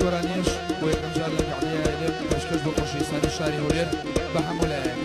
گۆرانیش بۆ یەکەم جار لە گەعدەیە لێ پێشکەش بۆ خۆشەویستانی شاری هەولێر بە هەموو لایەن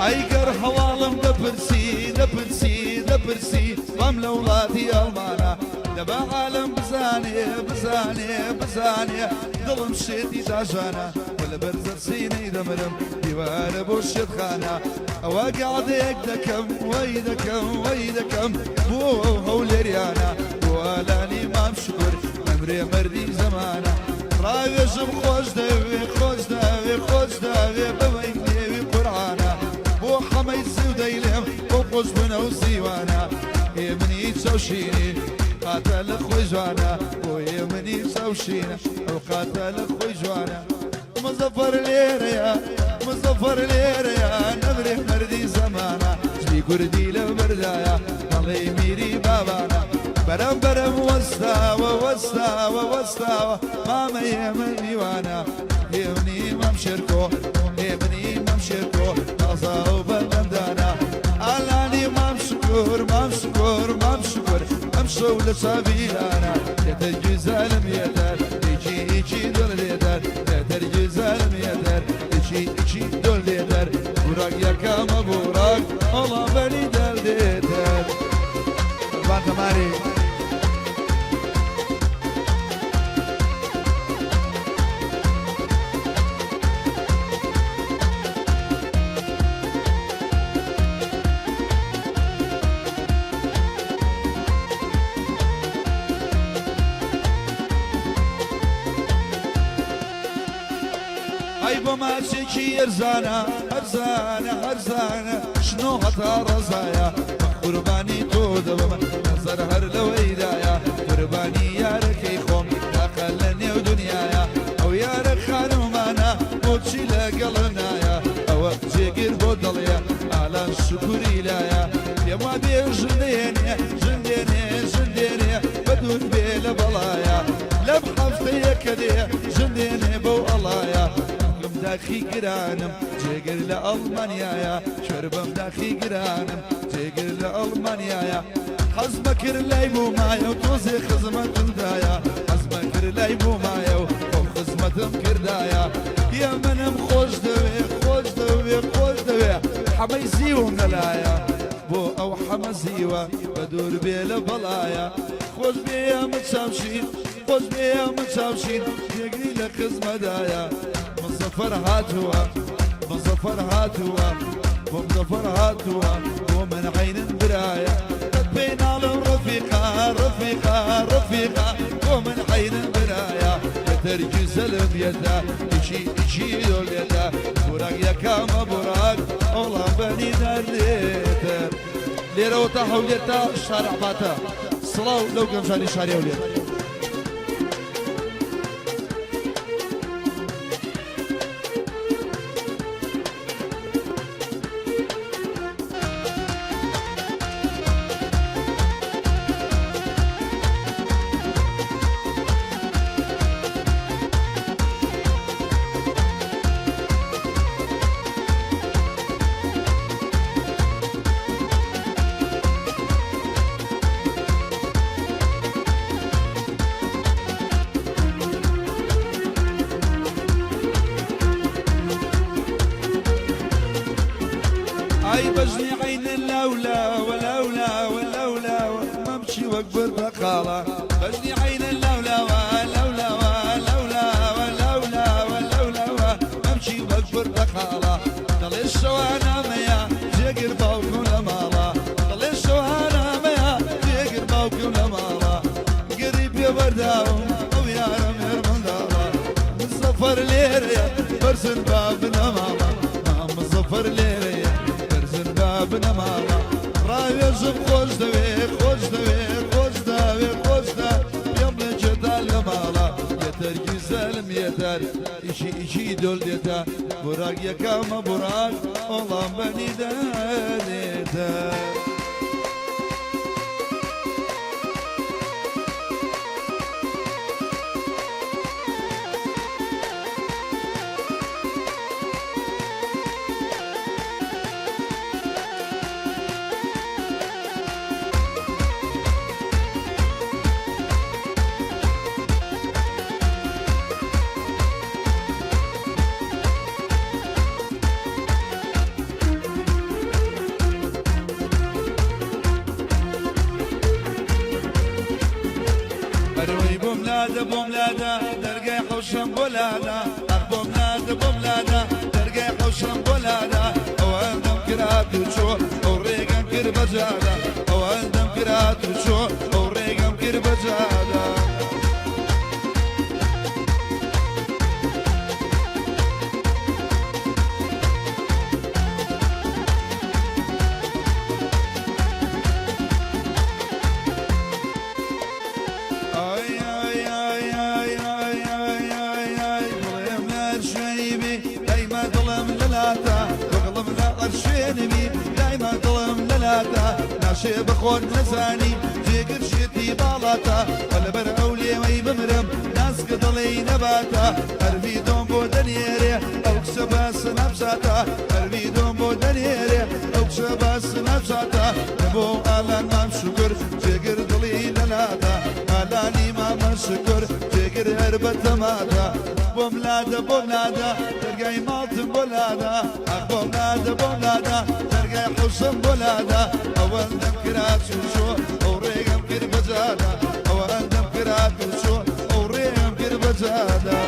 ئەیگەر هەواڵم دەپرسی بەم لە وڵاتی ئەڵمانە دەبا عالم بزانێ دڵم شێتی داژانە لە بەرزە سینەی دەمرم دیوارە بۆ شێتخانە ئەوە گاڵدەیەک دەکەم وەی دەکەم بۆ هەولێریانە بۆ ئالانی مام شکر ئەمرێ مەردی زەمانە ڕاوێژم خۆش داوێ بەوەی نێوی قورعانە بۆ حەمەی سودەی لێم بۆ خۆش بنە و سیوانە هێ منی چاوشینی قاتە لە خۆی جوانە بۆ هێ منی چاوشینە ئەو قاتە لە خۆی جوانە مزەفەر لێرەیە نەبرێ مەردی زەمانە جلی کوردی لە بەردایە دەڵێ میری بابانە بەرەم وەستاوە مامە ئێمە میوانە هێمنی مەم شێرکۆ تازا و بەندەمدانە ئالانی مام شکر ئەم شەو لە چاویلانە لێتە گوزەلم یێدەر هیچی دڵ لێدەر لێتەر گوزەلم یێدەر هیچی دڵ لێدەر بوراک یەکەمە بوراک ئەڵا بەری دەردێدەر بانتەماری ئەی بۆ ماچێکی هەرزانە شنۆ هەتا ڕەزایە قوربانی تۆ دەبم نەزەر هەر لەوەیدایە قوربانی یارەکەی خۆم تاقە لە نێو دنیایە ئەو یارە خانومانە بۆچی لەگەڵ نایە ئەوە جێگیر بۆ دڵێ ئالان شکوری لایە پێم وا بێ ژندێنێ بەدور بێ لە بەڵایە لەم هەفتەیەکە دێ ژندێنێ بەو ئەڵایە داخی گرانم جێگر لە ئەڵمانیایە شەربەم داخی گرانم جێگر لە ئەڵمانیایە حەزمە کرد لای بوومایە و تۆزێ خزمەتمدایە حەزمە کرد لای بوومایە و خۆم خزمەتم کردایە یا منم خۆش دەوێ حميزي وملايا بو او حمزيوة بدور بيل بلايا خوش بيا متساوشين خوش بيا متساوشين يقري لك مدايا مظفر هاتوا مظفر هاتوا ومظفر هاتوا ومن عين برايا بينا الرفيقة رفيقة رفيقة ومن عين برايا يترجي سلم يدا يشي دول يدا براق يا كاما براق والله بني داريتر ليرة وطاحوا ليتا الشارع باتا صلاو لو كان شاري شاري وليتا اي بجني عين اللولا ولولا ولولا ما امشي واكبر بقالة بجني عين اللولا ولولا ولولا ولولا ولولا ما امشي واكبر بقالة ضل الشوانا ميا جيقر باوكو لمالا ضل الشوانا ميا جيقر باوكو لمالا قريب يا برداوم او يا رمير من دالا مصفر ليريا برسن بابنا ماما مصفر ليريا بنا ماما راوي زب خوش دوي خوش دوي خوش دوي خوش دوي يوم جدال مالا يتر güzelim yeter işi dol yeter Burak yakama Burak olan beni de yeter بوملادا درقي حوشم بولادا بوملادا درقي حوشم بولادا اوالدم كرات وشو وريقم كر بجادا اوالدم كرات وشو وريقم كر بجادا دايما ظلم للاتا ناشي بخور لساني جيقر شيتي بالاتا والبر اولي وي بمرم ناس قضلي نباتا ارفي دوم بو دنيري او كسباس نفساتا ارفي دوم بو دنيري او كسباس نفساتا نبو الان مام شكر جيقر ضلي للاتا الاني مام شكر جيقر هربت ماتا بوملادا ترقاي مالت بولادا بوملادا ترقاي حسن بولادا اول دمكرات شو وريقم كر بجادا اول دمكرات شو وريقم كر بجادا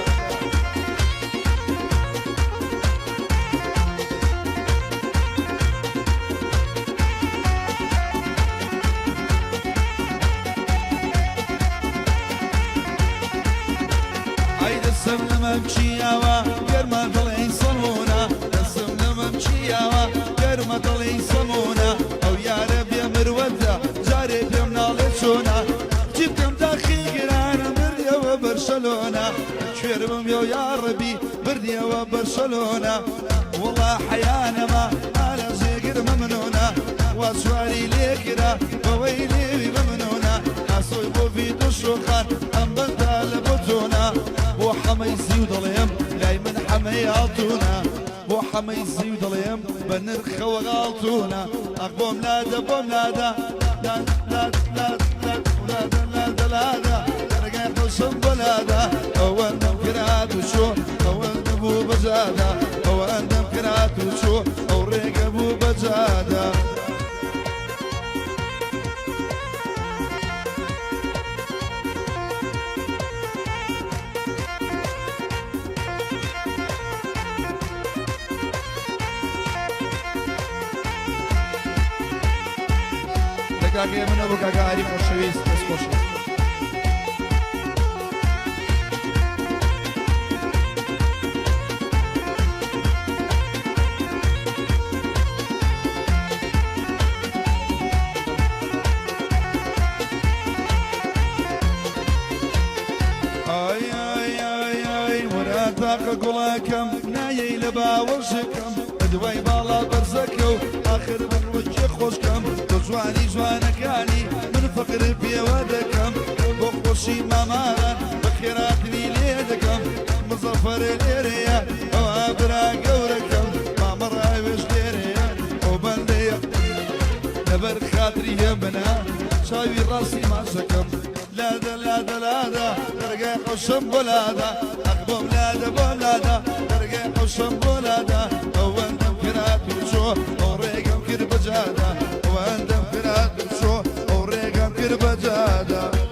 دسم لما بشياوا قرما طلعي صمونا دسم لما بشياوا قرما طلعي صمونا او يا رب يا مروده جاري بيمنا لشونا جبتم داخي قرانا برديا وبرشلونه شربم يا ربي برديا وبرشلونه والله حيانا ما انا زيقر ممنونه واسواري ليكرا وويلي ممنونه اصويبو في دشوخان ام بدال بطونا بو حميزي وضليم جاي من حمياتونا بو حميزي وضليم بنرخ وغالطونا اخبوم لادا بوم لادا لا لا لا لا لا لا لا ترقى حسن بلادا اول نمكرات وشو اول نبو بزادا اول نمكرات وشو اوريق ابو بجاده دقاقه من ابو كاكاري خوشويس بس خوشويس طاقة قلاكم نايي لباوشكم ادوي بالا برزكو اخر من وجه خوشكم تزواني زوانكاني من فقر بيودكم بخوشي مامارا بخيراتني ليدكم مظفر ليريا وابرا قوركم مامر عايش ليريا وبندية نبر خاطري يمنا شاوي راسي ماسكم لادا لادا لادا درقي حشم بلادا أخبم لادا بلادا درقي حشم بلادا وندم كرات وشو وريقم كربجادا وندم كرات وشو وريقم كربجادا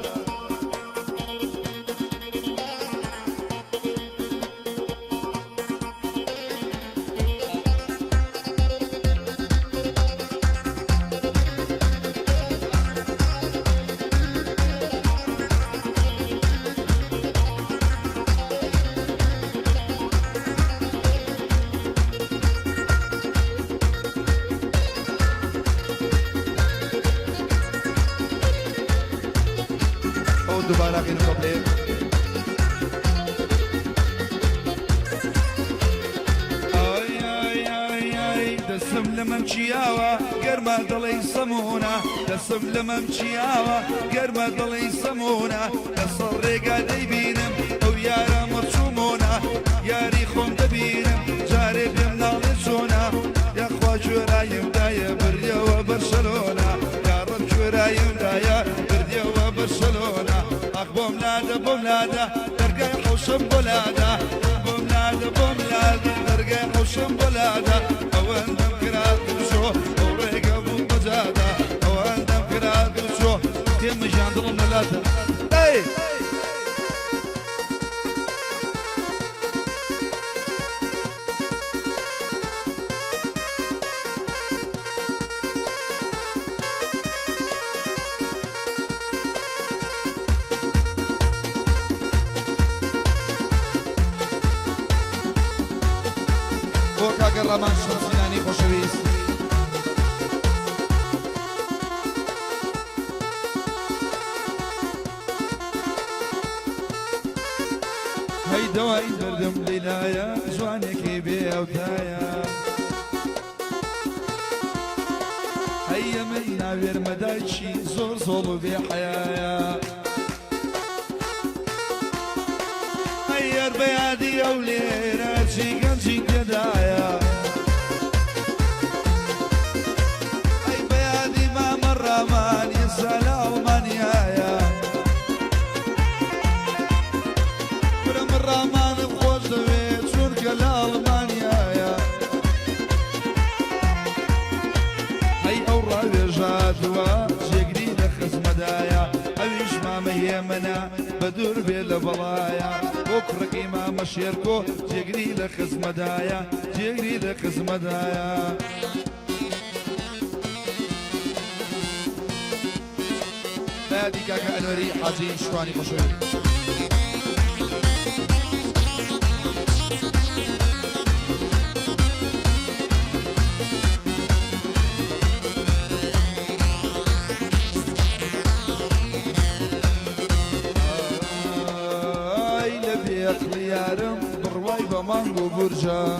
دوباره غير قبل اي دسم لممشياوا غير ما ضلي سمونا دسم لممشياوا غير ما ضلي سمونا الصري قاعد يبينم او يا مرسومونا يا ريخهم دبينم جاري بيمنا لسونا يا اخوة شورايم دايا برديا وبرشلونة يا رب شورايم دايا برديا وبرشلونة بوملاده بوملاده درقي حوشم بولاده بوملاده بوملاده درقي حوشم بولاده اوندم كرات وشو وريقه بومجاده اوندم كرات وشو تم جاندل ملاده اي قرمان شمسيناني خوشويس هاي دواي دردم ليلايا جوانك بيا وتايا هيا من ناوير مدايشي زور زولو بحيايا هيا بيادي اولينا جيكا جيكا دايا مان يسأل ألمانيا برم الرمان بخوش دويت شورك لألمانيا هاي أورا بيجادوا جيقري لخز مدايا أويش ما ميمنا بدور بيل بلايا بكرك إمام الشيركو جيقري لخز مدايا جيقري لخز مدايا هادي كاكا أنوري حاجي شواني خوشوي اي لبي خيارم برواي بمانغو برجا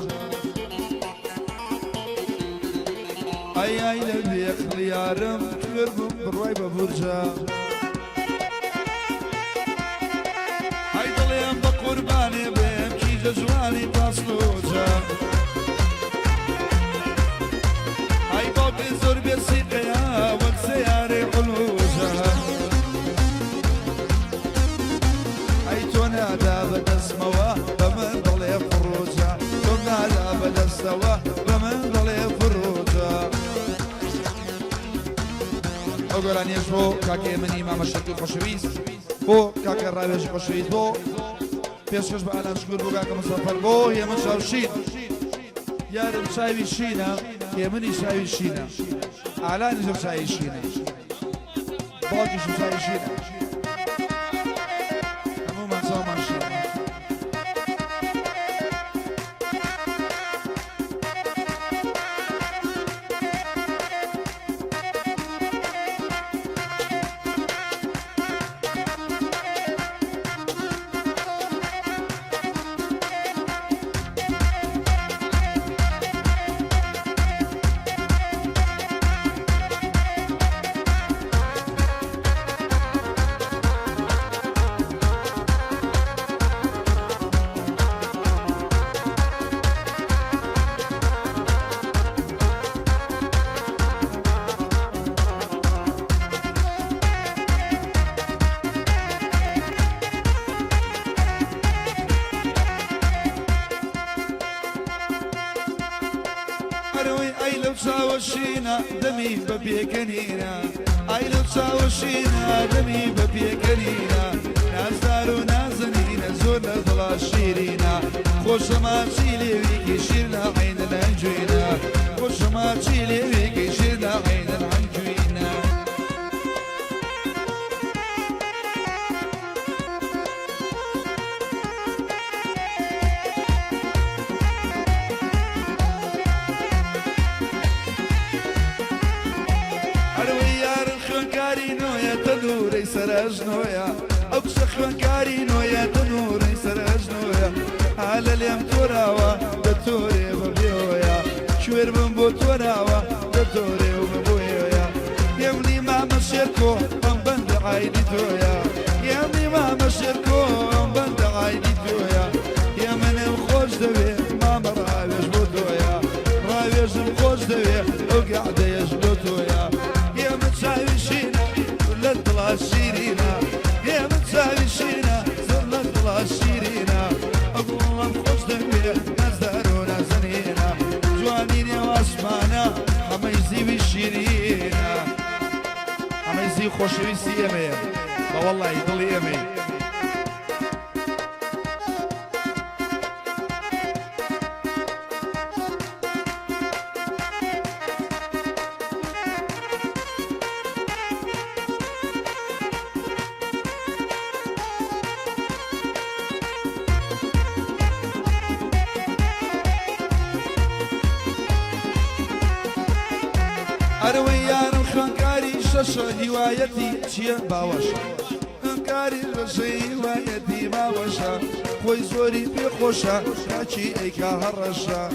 اي لبي خيارم كبر برواي ببرجا قرباني بمشي جزواني باسلوجا هاي بوبي زور بسيقيا والسياري قلوجا هاي تونادا بدا سموا بمن ضلي فروجا تونادا بدا سوا بمن ضلي فروجا گۆرانیش بۆ کاکە ئێمەنی مامەشەکی خۆشەویست بۆ کاکە ڕاوێژی خۆشەویست بۆ پێشکەش بە ئالان شکور بۆ کاکە مسەفەر بۆ هێمن چاوشین یارم چاوی شینە هێمنی چاوی شینە ئالانیشم چاوی شینە باوکیشم چاوی شینە هەموومان چاومان شینە چاوەشینە دەمی بە پێکەنینە ئای لەو چاوەشینە دەمی بە پێکەنینە نازدار و نازەنینە زۆر لە دڵا شیرینە خۆشەماچی لێوێکی شیر لە عینە لەنجوینە خۆشەماچی لێوێکی شیر لە عینە لەنجوینە تنوري سرجنويا أبشخ خوانكاري نويا تنوري سرجنويا على اليوم توراوا دتوري وبيويا شوير بمبو توراوا دتوري وبيويا يمني ما مشيركو أم بند عيدي تويا يمني ما مشيركو أم بند عيدي تويا يمن خوش دوي ما مراويش بوتويا راويش خوش دوي وقاعد يجبوتويا يمن شاوي شينا للطلا شيرينا يا متساوي شينا زر للطلا شيرينا أقول الله خوش دمية نزدارونا زنينا جوانين يا واسمانا حميزي بالشيرينا حميزي خوشوي سيامي والله يضلي يامي أرويان خنكاري شاشة هوايتي تشيا باوشا خنكاري شاشة هوايتي باوشا خوي زوري بخوشا كاشي ايكا هرشا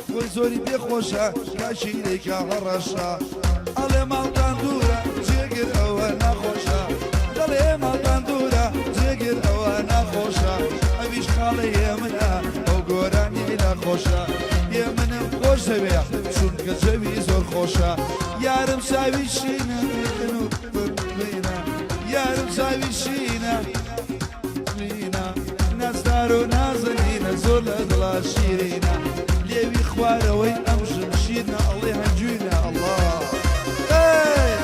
خوي زوري بخوشا كاشي ايكا هرشا على مالتان دورا جيجر اوانا خوشا على مالتان دورا جيجر اوانا خوشا ابيش خالي يمنا او قراني الى خوشا يمنا خوش دبيع شونك جوي زور خوشا يارم ساوي شينا لينا يارم ساوي شينا لينا نازدار ونازنينا زور لدلا شيرينا ليوي خوارا وين امشن شيرنا الله يهنجوينا الله ايه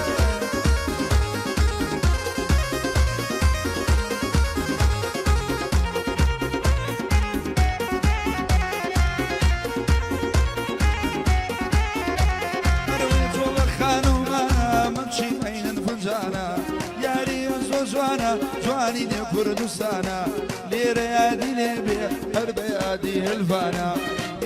جواني دي كردستانا ليرة يادي ليبي هربة يادي هلفانا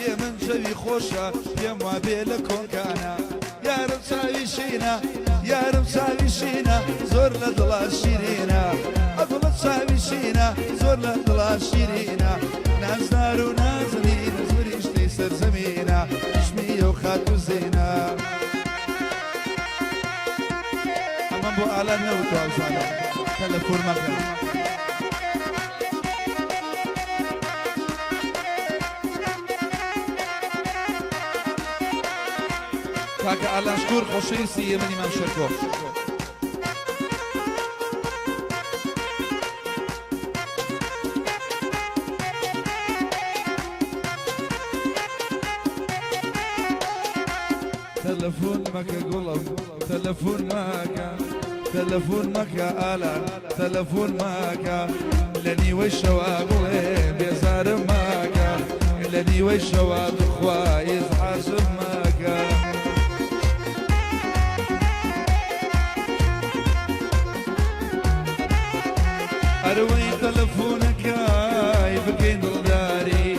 يا من شوي خوشة يا ما بيلكون كانا يا رب ساوي شينا يا رب ساوي شينا زور لدلا شيرينا أقول ساوي شينا زور لدلا شيرينا نازدار ونازلين زوريش تيسر زمينا شمية وخاتو زينا أمام بو أعلان نوتو أوصانا تلفون مكان كاكا أعلان شكور خوشيسي يمني من شركو تلفون مكا قلب تلفون مكا تلفون مكا الان تلفون مكا لني والشواغل بيزار مكا لني والشواغل خوايز حاسب مكا أروي تلفونك يا بكين دلداري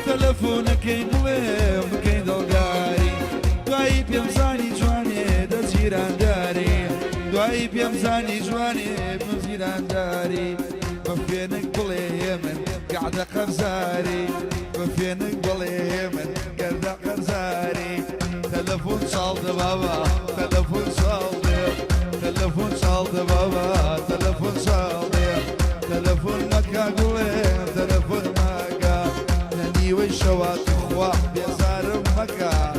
تلفونك ينقلب بكين دلداري دعي بيمزاني جواني دزيران داري دعي بيمزاني جواني بمزيران داري بفينك بلي من قاعدة قرزاري بفينك بلي من قاعدة قرزاري تلفون صالد بابا تلفون صالد تلفون صالد بابا تلفون صالد تلفون مكا قوي تلفون مكا لاني والشوات اخوة بيزار مكا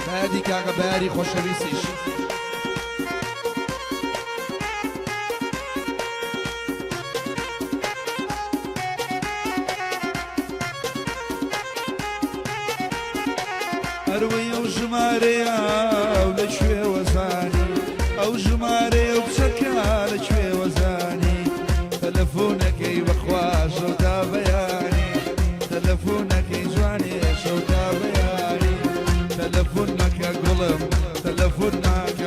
بادي كاغا باري خوشويسيش أروي أو جماريا ولا شوي وزاني أو جماريا وبشكا لشوي وزاني تلفونك بخواش وتا بياني تلفونك جواني شوتا بياني تلفونك قلم تلفونك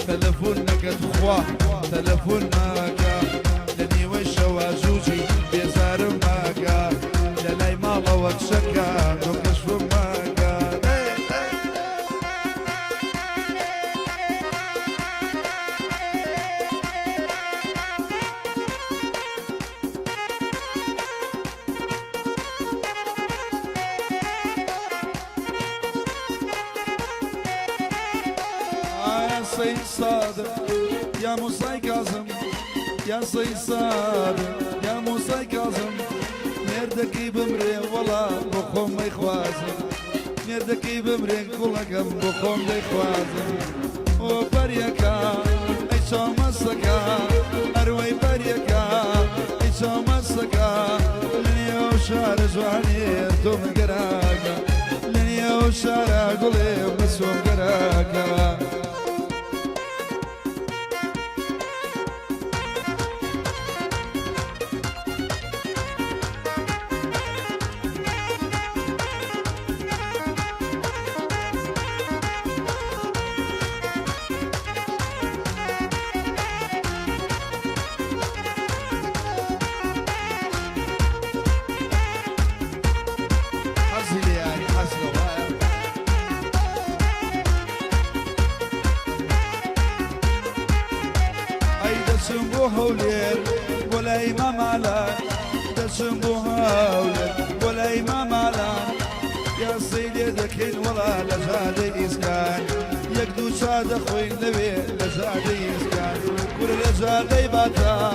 تلفونك تخوا تلفونك لني وشوا زوجي بيزار ماكا للاي ماما وكشكا وكشف ماكا يا سيد صادق يا موسى كاظم يا سيد صادق يا موسى كاظم مردكي بمري والله بخوم ما يخوازم مردكي بمري كلكم بخوم ما يخوازم وبريكا ايشو مسكا اروي بريكا ايشو مسكا لنيو شار جواني توم قراكا لنيو شار قولي مسوم قراكا هولير ولا إمام علان تسموها هولير ولا إمام علان يا سيدي ذكين ولا لزاد إسكان يقدو ساد أخوين لبي لزاد إسكان كل لزاد باتا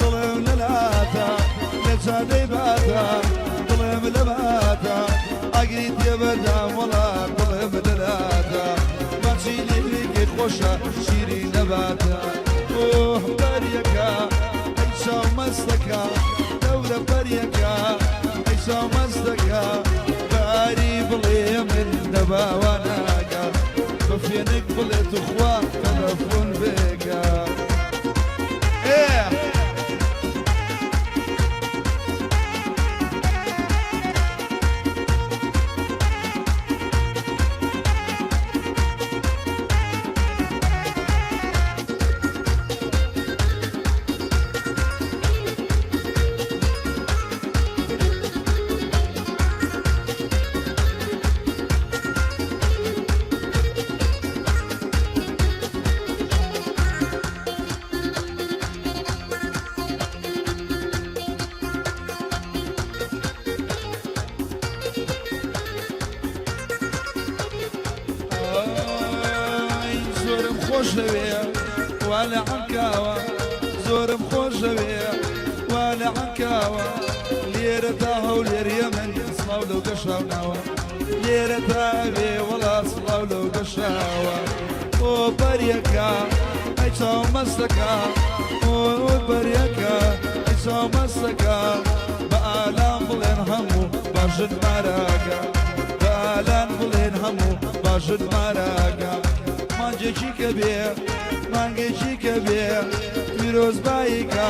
ظلم للاتا لزاد باتا ظلم لباتا أقريد يبدا ولا ظلم للاتا ما تشيلي لك خوشة شيري نباتا اوه بريكا عيشة ومسلكا دورة بريكا عيشة ومسلكا باري بلي من دبا وناكا بفينك بلي تخوى تلفون بيكا ايه خوشوية ولا عنكاوة زور خوشوية ولا عنكاوة ليرة تاهو لير يمن صلاو لو قشاوناوة ليرة تاهي ولا صلاو لو قشاوة وبريكا ئەیچاو مەستەکە ئۆی بەریەکە ئەیچاو مەستەکە بە ئالان بڵێن هەموو باشن ماراگە بە ئالان بڵێن هەموو باشن ماراگە مانجێکی کە بێ مانگێکی کە بێ پیرۆزباییکە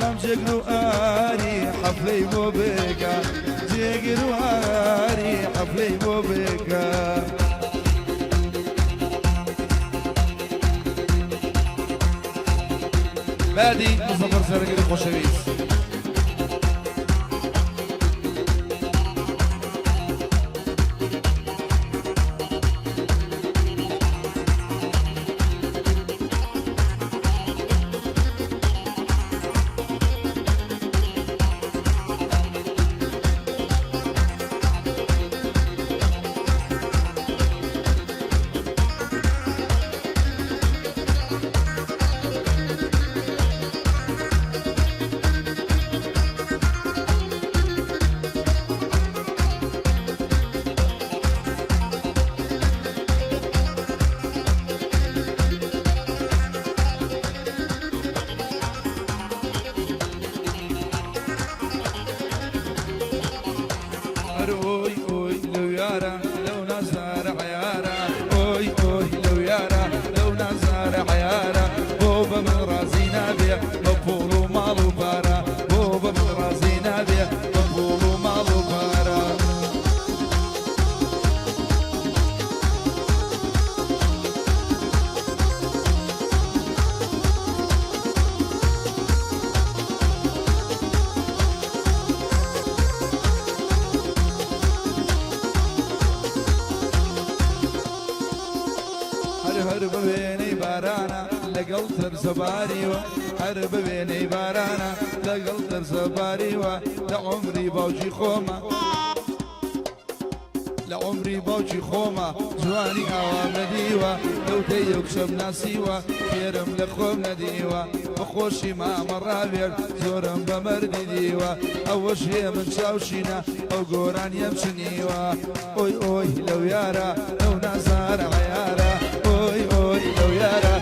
ئەم جێگر و ئاری حەفلەی بۆ بێگە جێگر و ئاری حەفلەی بۆ بێگە بادی مزەفەر سەرگەری خۆشەویست اوي اوي لو يارا لو نزار عيارا اوي اوي لو يارا لو نزار عيارا بوبا من رازينا بيع مقبولو مالو بارا بوبا من رازينا بيع مقبولو مالو بارا هر ببینی بارانا لەگەڵ تەرزەباریوە هەر ببێنەی بارانا لەگەڵ تەرزەباریوە لە عمری باوکی خۆمە لە عمری باوکی خۆمە جوانی ئاوام نەدیوە لەو تەیە کشەم ناسیوە خێرم لە خۆم نەدیوە بەخۆشی مامە ڕاوێر زۆرم بە مەردی دیوە ئەوەش هەیە من چاوشینە ئەو گۆرانیم چنیوە ئۆی ئۆی لەو یارە ئەو نازارە عەیارە ئۆی ئۆی لەو یارە